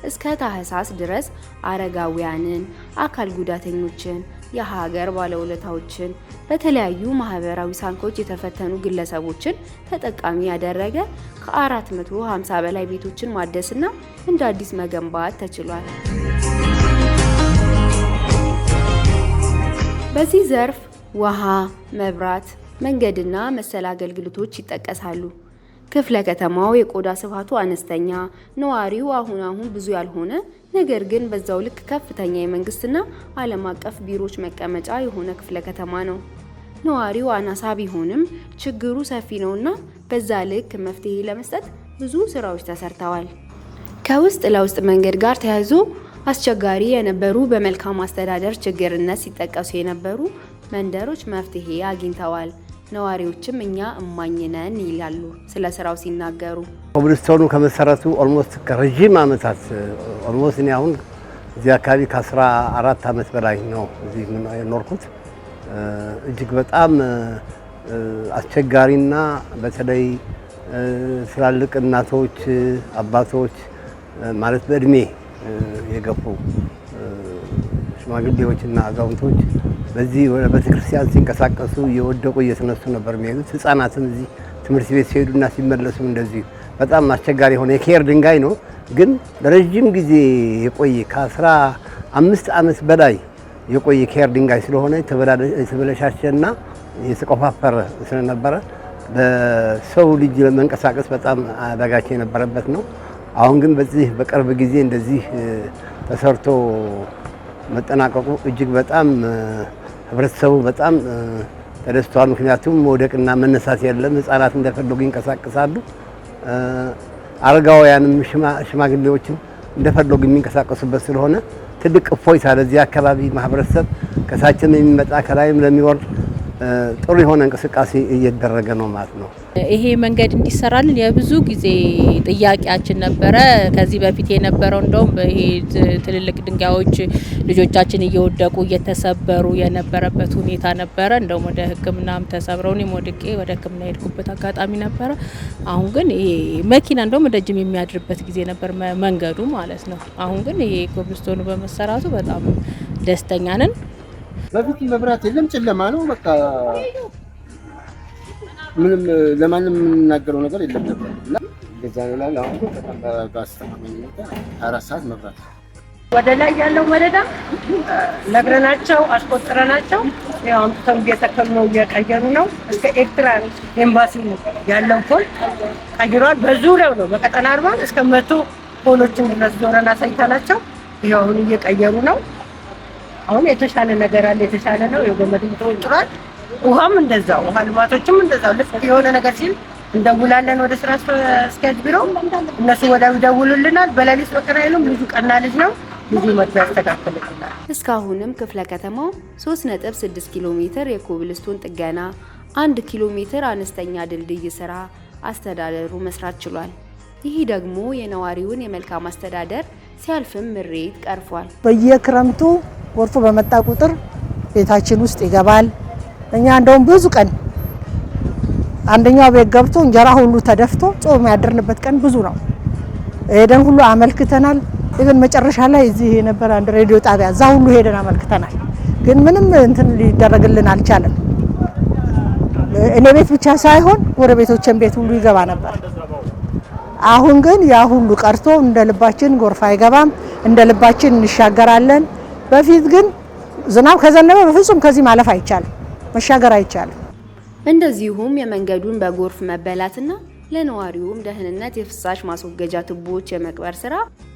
እስከ ታህሳስ ድረስ አረጋውያንን፣ አካል ጉዳተኞችን፣ የሀገር ባለውለታዎችን፣ በተለያዩ ማህበራዊ ሳንኮች የተፈተኑ ግለሰቦችን ተጠቃሚ ያደረገ ከ450 በላይ ቤቶችን ማደስና እንደ አዲስ መገንባት ተችሏል። በዚህ ዘርፍ ውሃ፣ መብራት፣ መንገድና መሰል አገልግሎቶች ይጠቀሳሉ። ክፍለ ከተማው የቆዳ ስፋቱ አነስተኛ፣ ነዋሪው አሁን ብዙ ያልሆነ ነገር ግን በዛው ልክ ከፍተኛ የመንግስትና ዓለም አቀፍ ቢሮዎች መቀመጫ የሆነ ክፍለ ከተማ ነው። ነዋሪው አናሳ ቢሆንም ችግሩ ሰፊ ነውና በዛ ልክ መፍትሄ ለመስጠት ብዙ ስራዎች ተሰርተዋል። ከውስጥ ለውስጥ መንገድ ጋር ተያይዞ አስቸጋሪ የነበሩ በመልካም አስተዳደር ችግርነት ሲጠቀሱ የነበሩ መንደሮች መፍትሄ አግኝተዋል። ነዋሪዎችም እኛ እማኝ ነን ይላሉ ስለ ስራው ሲናገሩ። ኮብልስቶኑ ከመሰረቱ ኦልሞስት ከረጅም ዓመታት ኦልሞስት እኔ አሁን እዚህ አካባቢ ከ14 ዓመት በላይ ነው እዚህ የኖርኩት። እጅግ በጣም አስቸጋሪና በተለይ ትላልቅ እናቶች፣ አባቶች ማለት በእድሜ የገፉ ሽማግሌዎችና አዛውንቶች በዚህ ወደ ቤተክርስቲያን ሲንቀሳቀሱ እየወደቁ እየተነሱ ነበር የሚሄዱት። ህፃናትም እዚህ ትምህርት ቤት ሲሄዱና ሲመለሱ እንደዚህ በጣም አስቸጋሪ የሆነ የኬር ድንጋይ ነው። ግን ለረጅም ጊዜ የቆየ ከ15 ዓመት በላይ የቆየ ኬር ድንጋይ ስለሆነ የተበለሻሸና የተቆፋፈረ ስለነበረ ለሰው ልጅ ለመንቀሳቀስ በጣም አዳጋች የነበረበት ነው። አሁን ግን በዚህ በቅርብ ጊዜ እንደዚህ ተሰርቶ መጠናቀቁ እጅግ በጣም ህብረተሰቡ በጣም ተደስቷል። ምክንያቱም መውደቅና መነሳት የለም። ህፃናት እንደፈለጉ ይንቀሳቀሳሉ። አረጋውያንም ሽማግሌዎችም እንደፈለጉ የሚንቀሳቀሱበት ስለሆነ ትልቅ እፎይታ ለዚህ አካባቢ ማህበረሰብ ከታችም የሚመጣ ከላይም ለሚወርድ ጥሩ የሆነ እንቅስቃሴ እየተደረገ ነው ማለት ነው። ይሄ መንገድ እንዲሰራልን የብዙ ጊዜ ጥያቄያችን ነበረ። ከዚህ በፊት የነበረው እንደውም ይሄ ትልልቅ ድንጋዮች ልጆቻችን እየወደቁ እየተሰበሩ የነበረበት ሁኔታ ነበረ። እንደውም ወደ ሕክምናም ተሰብረው እኔም ወድቄ ወደ ሕክምና የሄድኩበት አጋጣሚ ነበረ። አሁን ግን ይሄ መኪና እንደውም ደጅም የሚያድርበት ጊዜ ነበር መንገዱ ማለት ነው። አሁን ግን ይሄ ኮብልስቶኑ በመሰራቱ በጣም ደስተኛ ነን። በፊት መብራት የለም፣ ጨለማ ነው። በቃ ምንም ለማንም የምንናገረው ነገር የለም ነበር እና እንደዛ ነው ላይ አሁን በጣም ባስተማመኝነት 4 ሰዓት መብራት ወደ ላይ ያለው ወረዳ ነግረናቸው አስቆጥረናቸው ያው አምጥተው እየተከሉ ነው፣ እየቀየሩ ነው። እስከ ኤርትራ ኤምባሲ ያለው ፖል ቀይሯል። በዙሪያው ነው በቀጠና 40 እስከ 100 ፖሎችን ድረስ ዞረን አሳይተናቸው ያው አሁን እየቀየሩ ነው። አሁን የተሻለ ነገር አለ፣ የተሻለ ነው። የገመድም ተወጥሯል። ውሃም እንደዛው፣ ውሃ ልማቶችም እንደዛው። ልክ የሆነ ነገር ሲል እንደውላለን ወደ ስራ አስኪያጅ ቢሮ፣ እነሱ ወዲያው ይደውሉልናል። በሌሊት በቀን አይሉም። ልጁ ቀና ልጅ ነው፣ ልጁ መጥቶ ያስተካክልልናል። እስካሁንም ክፍለ ከተማው 3.6 ኪሎ ሜትር የኮብልስቶን ጥገና፣ 1 ኪሎ ሜትር አነስተኛ ድልድይ ስራ አስተዳደሩ መስራት ችሏል። ይህ ደግሞ የነዋሪውን የመልካም አስተዳደር ሲያልፍም ምሬት ቀርፏል። በየክረምቱ ጎርፉ በመጣ ቁጥር ቤታችን ውስጥ ይገባል። እኛ እንደውም ብዙ ቀን አንደኛው ቤት ገብቶ እንጀራ ሁሉ ተደፍቶ ጾም ያደርንበት ቀን ብዙ ነው። ሄደን ሁሉ አመልክተናል። ኢቭን መጨረሻ ላይ እዚህ የነበረ አንድ ሬዲዮ ጣቢያ እዛ ሁሉ ሄደን አመልክተናል። ግን ምንም እንትን ሊደረግልን አልቻለም። እኔ ቤት ብቻ ሳይሆን ጎረቤቶችን ቤት ሁሉ ይገባ ነበር። አሁን ግን ያ ሁሉ ቀርቶ እንደ ልባችን ጎርፍ አይገባም፣ እንደ ልባችን እንሻገራለን። በፊት ግን ዝናብ ከዘነበ በፍጹም ከዚህ ማለፍ አይቻልም፣ መሻገር አይቻልም። እንደዚሁም የመንገዱን በጎርፍ መበላትና ለነዋሪውም ደህንነት የፍሳሽ ማስወገጃ ቱቦዎች የመቅበር ስራ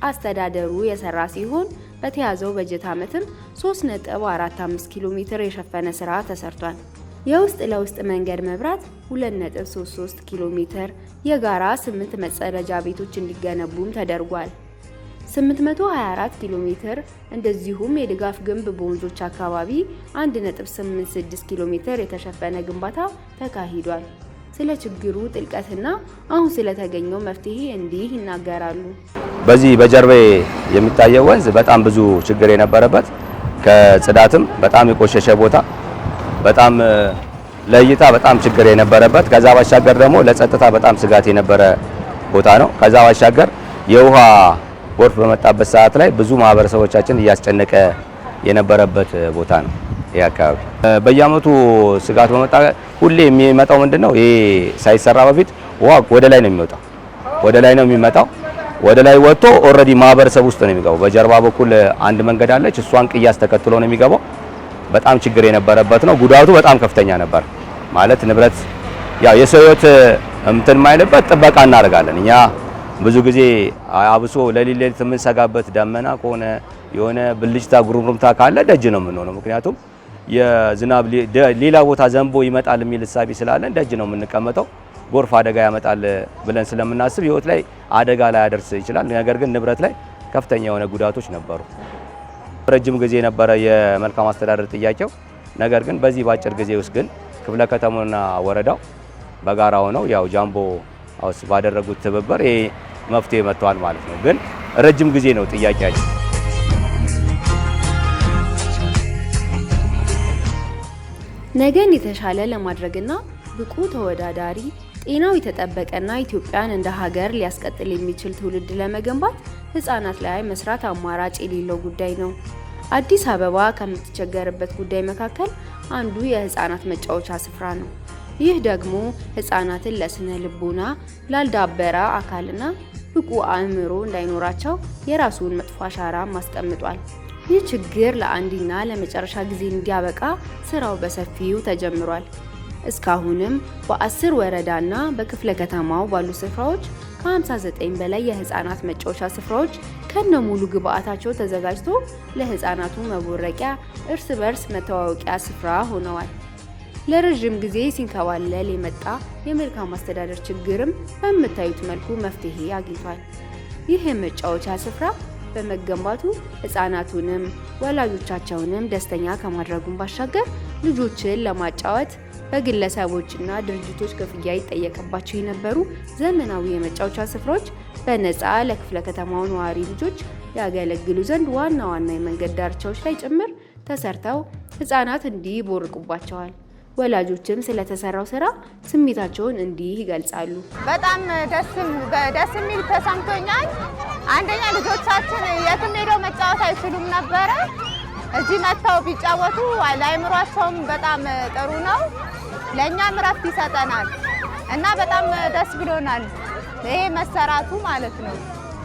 አስተዳደሩ የሰራ ሲሆን በተያዘው በጀት ዓመትም 3.45 ኪሎ ሜትር የሸፈነ ስራ ተሰርቷል። የውስጥ ለውስጥ መንገድ መብራት 2.33 ኪሎ ሜትር፣ የጋራ 8 መጸዳጃ ቤቶች እንዲገነቡም ተደርጓል። 824 ኪሎ ሜትር እንደዚሁም የድጋፍ ግንብ በወንዞች አካባቢ 1.86 ኪሎ ሜትር የተሸፈነ ግንባታ ተካሂዷል። ስለ ችግሩ ጥልቀትና አሁን ስለተገኘው መፍትሄ እንዲህ ይናገራሉ። በዚህ በጀርባ የሚታየው ወንዝ በጣም ብዙ ችግር የነበረበት፣ ከጽዳትም በጣም የቆሸሸ ቦታ፣ በጣም ለእይታ በጣም ችግር የነበረበት፣ ከዛ ባሻገር ደግሞ ለጸጥታ በጣም ስጋት የነበረ ቦታ ነው። ከዛ ባሻገር የውሃ ጎርፍ በመጣበት ሰዓት ላይ ብዙ ማህበረሰቦቻችን እያስጨነቀ የነበረበት ቦታ ነው። ይሄ አካባቢ በየአመቱ ስጋት በመጣ ሁሌ የሚመጣው ምንድነው? ይሄ ሳይሰራ በፊት ውሃ ወደ ላይ ነው የሚወጣው፣ ወደ ላይ ነው የሚመጣው። ወደ ላይ ወጥቶ ኦልሬዲ ማህበረሰብ ውስጥ ነው የሚገባው። በጀርባ በኩል አንድ መንገድ አለች፣ እሷን ቅያስ ተከትሎ ነው የሚገባው። በጣም ችግር የነበረበት ነው። ጉዳቱ በጣም ከፍተኛ ነበር። ማለት ንብረት ያው የሰው ህይወት እንትን ማይልበት ጥበቃ እናደርጋለን እኛ ብዙ ጊዜ አብሶ ለሊት የምንሰጋበት ደመና ከሆነ የሆነ ብልጭታ ጉሩምሩምታ ካለ ደጅ ነው የምንሆነው። ምክንያቱም የዝናብ ሌላ ቦታ ዘንቦ ይመጣል የሚል እሳቤ ስላለን ደጅ ነው የምንቀመጠው። ጎርፍ አደጋ ያመጣል ብለን ስለምናስብ ህይወት ላይ አደጋ ላይ ያደርስ ይችላል። ነገር ግን ንብረት ላይ ከፍተኛ የሆነ ጉዳቶች ነበሩ። ረጅም ጊዜ ነበረ የመልካም አስተዳደር ጥያቄው። ነገር ግን በዚህ ባጭር ጊዜ ውስጥ ግን ክፍለ ከተማውና ወረዳው በጋራ ሆነው ያው ጃምቦ ሃውስ ባደረጉት ትብብር ይሄ መፍትሄ መጥቷል ማለት ነው። ግን ረጅም ጊዜ ነው ጥያቄያችን። ነገን የተሻለ ለማድረግና ብቁ ተወዳዳሪ ጤናው የተጠበቀና ኢትዮጵያን እንደ ሀገር ሊያስቀጥል የሚችል ትውልድ ለመገንባት ህፃናት ላይ መስራት አማራጭ የሌለው ጉዳይ ነው። አዲስ አበባ ከምትቸገርበት ጉዳይ መካከል አንዱ የህፃናት መጫወቻ ስፍራ ነው። ይህ ደግሞ ህፃናትን ለስነ ልቦና ላልዳበረ አካልና ብቁ አእምሮ እንዳይኖራቸው የራሱን መጥፎ አሻራ ማስቀምጧል። ይህ ችግር ለአንድና ለመጨረሻ ጊዜ እንዲያበቃ ስራው በሰፊው ተጀምሯል። እስካሁንም በ10 ወረዳና በክፍለ ከተማው ባሉ ስፍራዎች ከ59 በላይ የህፃናት መጫወቻ ስፍራዎች ከነሙሉ ግብአታቸው ተዘጋጅቶ ለህፃናቱ መቦረቂያ፣ እርስ በርስ መተዋወቂያ ስፍራ ሆነዋል። ለረጅም ጊዜ ሲንከባለል የመጣ የመልካም አስተዳደር ችግርም በምታዩት መልኩ መፍትሄ አግኝቷል። ይህ የመጫወቻ ስፍራ በመገንባቱ ህፃናቱንም ወላጆቻቸውንም ደስተኛ ከማድረጉም ባሻገር ልጆችን ለማጫወት በግለሰቦችና ድርጅቶች ክፍያ ይጠየቅባቸው የነበሩ ዘመናዊ የመጫወቻ ስፍራዎች በነፃ ለክፍለ ከተማው ነዋሪ ልጆች ያገለግሉ ዘንድ ዋና ዋና የመንገድ ዳርቻዎች ላይ ጭምር ተሰርተው ህፃናት እንዲህ ይቦርቁባቸዋል። ወላጆችም ስለተሰራው ስራ ስሜታቸውን እንዲህ ይገልጻሉ። በጣም ደስ የሚል ተሰምቶኛል። አንደኛ ልጆቻችን የትም ሄደው መጫወት አይችሉም ነበረ። እዚህ መጥተው ቢጫወቱ ለአእምሯቸውም በጣም ጥሩ ነው፣ ለእኛም እረፍት ይሰጠናል እና በጣም ደስ ብሎናል ይሄ መሰራቱ ማለት ነው።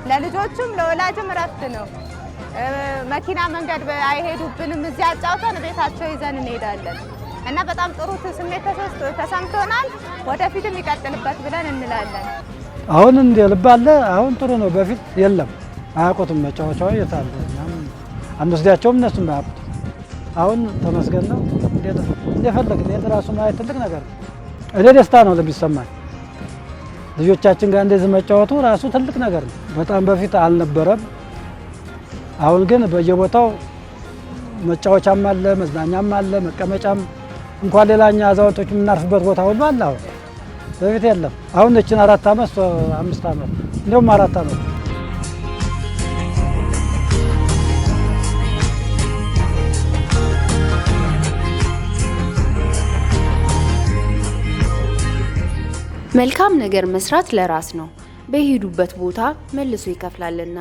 ለልጆችም ለወላጅም እረፍት ነው። መኪና መንገድ አይሄዱብንም። እዚህ አጫውተን ቤታቸው ይዘን እንሄዳለን እና በጣም ጥሩ ስሜት ተሰምቶናል። ወደፊትም ይቀጥልበት ብለን እንላለን። አሁን እንደ ልብ አለ። አሁን ጥሩ ነው። በፊት የለም፣ አያውቁትም። መጫወቻው የታለ አንወስዳቸውም፣ እነሱም አያውቁት። አሁን ተመስገን ነው። እንደፈለግን የራሱ ማየት ትልቅ ነገር ነው። እኔ ደስታ ነው ለሚሰማኝ። ልጆቻችን ጋር እንደዚህ መጫወቱ ራሱ ትልቅ ነገር ነው። በጣም በፊት አልነበረም። አሁን ግን በየቦታው መጫወቻም አለ፣ መዝናኛም አለ፣ መቀመጫም እንኳን ሌላኛ አዛውንቶች የምናርፍበት ቦታ ሁሉ አለ። አሁን በፊት የለም። አሁን እችን 4 ዓመት 5 ዓመት እንደውም 4 ዓመት መልካም ነገር መስራት ለራስ ነው፣ በሄዱበት ቦታ መልሶ ይከፍላልና።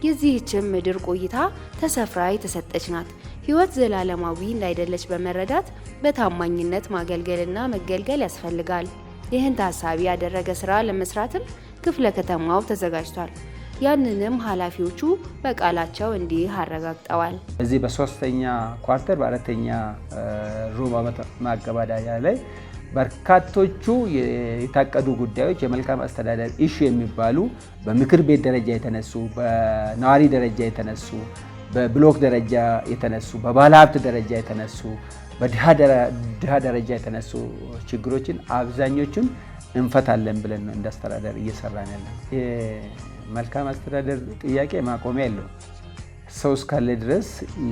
የዚህችም ምድር ቆይታ ተሰፍራ የተሰጠች ናት። ህይወት ዘላለማዊ እንዳይደለች በመረዳት በታማኝነት ማገልገልና መገልገል ያስፈልጋል። ይህን ታሳቢ ያደረገ ስራ ለመስራትም ክፍለ ከተማው ተዘጋጅቷል። ያንንም ኃላፊዎቹ በቃላቸው እንዲህ አረጋግጠዋል። እዚህ በ3ኛ ኳርተር በ4ኛ ሩብ ዓመት ማገባደጃ ላይ በርካቶቹ የታቀዱ ጉዳዮች የመልካም አስተዳደር ኢሹ የሚባሉ በምክር ቤት ደረጃ የተነሱ፣ በነዋሪ ደረጃ የተነሱ፣ በብሎክ ደረጃ የተነሱ፣ በባለሀብት ደረጃ የተነሱ፣ በድሃ ደረጃ የተነሱ ችግሮችን አብዛኞቹን እንፈታለን ብለን ነው እንዳስተዳደር እየሰራን ያለን። የመልካም አስተዳደር ጥያቄ ማቆሚያ የለውም። ሰው እስካለ ድረስ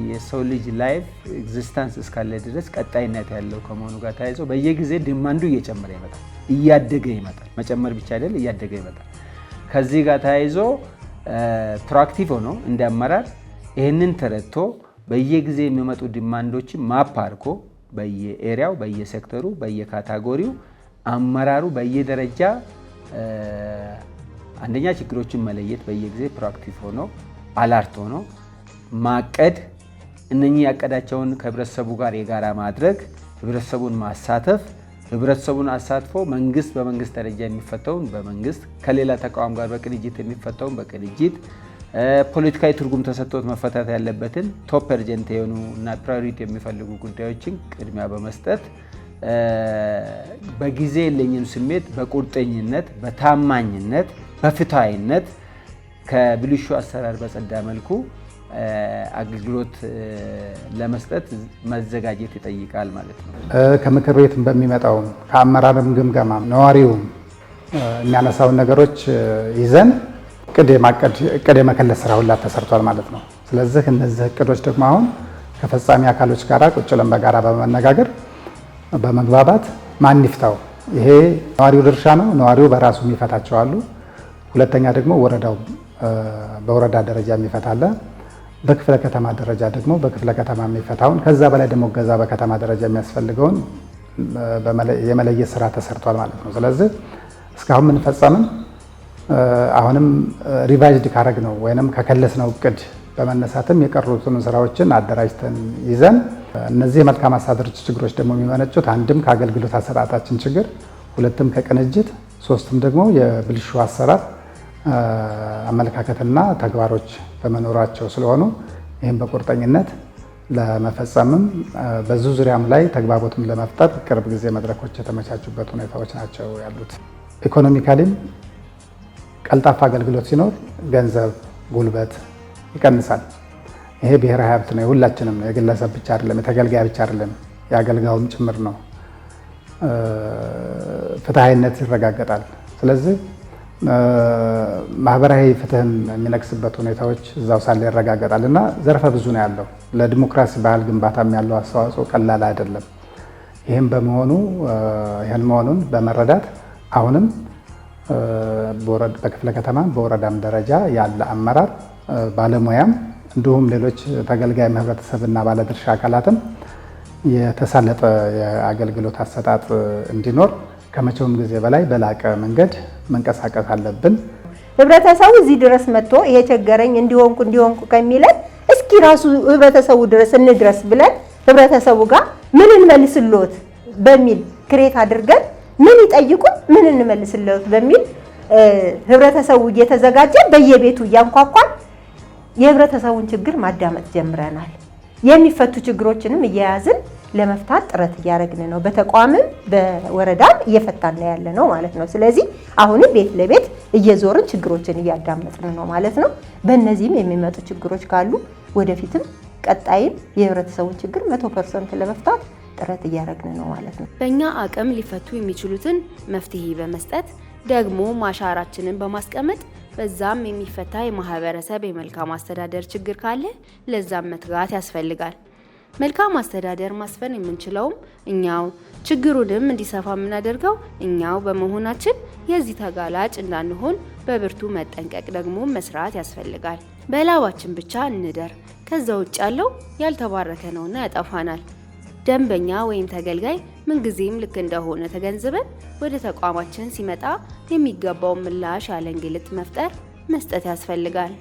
የሰው ልጅ ላይፍ ኤግዚስተንስ እስካለ ድረስ ቀጣይነት ያለው ከመሆኑ ጋር ተያይዞ በየጊዜ ዲማንዱ እየጨመረ ይመጣል፣ እያደገ ይመጣል። መጨመር ብቻ አይደል፣ እያደገ ይመጣል። ከዚህ ጋር ተያይዞ ፕሮአክቲቭ ሆኖ እንደ አመራር ይህንን ተረድቶ በየጊዜ የሚመጡ ዲማንዶችን ማፕ አድርጎ በየኤሪያው፣ በየሴክተሩ፣ በየካታጎሪው አመራሩ በየደረጃ አንደኛ ችግሮችን መለየት፣ በየጊዜ ፕሮአክቲቭ ሆኖ አላርት ሆኖ ማቀድ፣ እነኚህ ያቀዳቸውን ከህብረተሰቡ ጋር የጋራ ማድረግ፣ ህብረተሰቡን ማሳተፍ፣ ህብረተሰቡን አሳትፎ መንግስት በመንግስት ደረጃ የሚፈታውን በመንግስት ከሌላ ተቋም ጋር በቅንጅት የሚፈታውን በቅንጅት ፖለቲካዊ ትርጉም ተሰጥቶት መፈታት ያለበትን ቶፕ እርጀንት የሆኑ እና ፕራዮሪቲ የሚፈልጉ ጉዳዮችን ቅድሚያ በመስጠት በጊዜ የለኝም ስሜት በቁርጠኝነት በታማኝነት በፍትሃዊነት ከብልሹ አሰራር በጸዳ መልኩ አገልግሎት ለመስጠት መዘጋጀት ይጠይቃል ማለት ነው። ከምክር ቤትም በሚመጣው ከአመራርም ግምገማ ነዋሪውም የሚያነሳውን ነገሮች ይዘን እቅድ የመከለስ ስራ ሁላ ተሰርቷል ማለት ነው። ስለዚህ እነዚህ እቅዶች ደግሞ አሁን ከፈጻሚ አካሎች ጋር ቁጭ ብለን በጋራ በመነጋገር በመግባባት ማን ይፍታው፣ ይሄ ነዋሪው ድርሻ ነው፣ ነዋሪው በራሱ የሚፈታቸው አሉ። ሁለተኛ ደግሞ ወረዳው በወረዳ ደረጃ የሚፈታለ፣ በክፍለ ከተማ ደረጃ ደግሞ በክፍለ ከተማ የሚፈታውን፣ ከዛ በላይ ደግሞ ገዛ በከተማ ደረጃ የሚያስፈልገውን የመለየት ስራ ተሰርቷል ማለት ነው። ስለዚህ እስካሁን ምን ፈጸምን? አሁንም ሪቫይዝድ ካረግ ነው ወይንም ከከለስ ነው እቅድ በመነሳትም የቀሩትን ስራዎችን አደራጅተን ይዘን እነዚህ የመልካም አስተዳደር ችግሮች ደግሞ የሚመነጩት አንድም ከአገልግሎት አሰጣጣችን ችግር፣ ሁለትም ከቅንጅት፣ ሶስትም ደግሞ የብልሹ አሰራር አመለካከትና ተግባሮች በመኖራቸው ስለሆኑ ይህም በቁርጠኝነት ለመፈጸምም በዙ ዙሪያም ላይ ተግባቦትም ለመፍጠር ቅርብ ጊዜ መድረኮች የተመቻቹበት ሁኔታዎች ናቸው ያሉት። ኢኮኖሚካሊም ቀልጣፋ አገልግሎት ሲኖር ገንዘብ፣ ጉልበት ይቀንሳል። ይሄ ብሔራዊ ሀብት ነው፣ የሁላችንም ነው። የግለሰብ ብቻ አይደለም፣ የተገልጋይ ብቻ አይደለም፣ የአገልጋዩም ጭምር ነው። ፍትሐዊነት ይረጋገጣል። ስለዚህ ማህበራዊ ፍትህን የሚነግስበት ሁኔታዎች እዛው ሳለ ይረጋገጣል እና ዘርፈ ብዙ ነው ያለው። ለዲሞክራሲ ባህል ግንባታም ያለው አስተዋጽኦ ቀላል አይደለም። ይህም መሆኑን በመረዳት አሁንም በክፍለ ከተማም በወረዳም ደረጃ ያለ አመራር ባለሙያም እንዲሁም ሌሎች ተገልጋይ ህብረተሰብና ባለድርሻ አካላትም የተሳለጠ የአገልግሎት አሰጣጥ እንዲኖር ከመቼውም ጊዜ በላይ በላቀ መንገድ መንቀሳቀስ አለብን። ህብረተሰቡ እዚህ ድረስ መጥቶ ይሄ ቸገረኝ እንዲሆንኩ ከሚለን እስኪ ራሱ ህብረተሰቡ ድረስ እንድረስ ብለን ህብረተሰቡ ጋር ምን እንመልስልዎት በሚል ክሬት አድርገን ምን ይጠይቁን ምን እንመልስልዎት በሚል ህብረተሰቡ እየተዘጋጀ በየቤቱ እያንኳኳን የህብረተሰቡን ችግር ማዳመጥ ጀምረናል። የሚፈቱ ችግሮችንም እየያዝን ለመፍታት ጥረት እያደረግን ነው። በተቋምም በወረዳም እየፈታን ያለ ነው ማለት ነው። ስለዚህ አሁንም ቤት ለቤት እየዞርን ችግሮችን እያዳመጥን ነው ማለት ነው። በእነዚህም የሚመጡ ችግሮች ካሉ ወደፊትም ቀጣይም የህብረተሰቡን ችግር 100% ለመፍታት ጥረት እያደረግን ነው ማለት ነው። በእኛ አቅም ሊፈቱ የሚችሉትን መፍትሄ በመስጠት ደግሞ ማሻራችንን በማስቀመጥ በዛም የሚፈታ የማህበረሰብ የመልካም አስተዳደር ችግር ካለ ለዛም መትጋት ያስፈልጋል። መልካም አስተዳደር ማስፈን የምንችለውም እኛው፣ ችግሩንም እንዲሰፋ የምናደርገው እኛው በመሆናችን የዚህ ተጋላጭ እንዳንሆን በብርቱ መጠንቀቅ ደግሞ መስራት ያስፈልጋል። በላባችን ብቻ እንደር፣ ከዛ ውጭ ያለው ያልተባረከ ነውና ያጠፋናል። ደንበኛ ወይም ተገልጋይ ምንጊዜም ልክ እንደሆነ ተገንዝበን ወደ ተቋማችን ሲመጣ የሚገባውን ምላሽ ያለ እንግልት መስጠት ያስፈልጋል።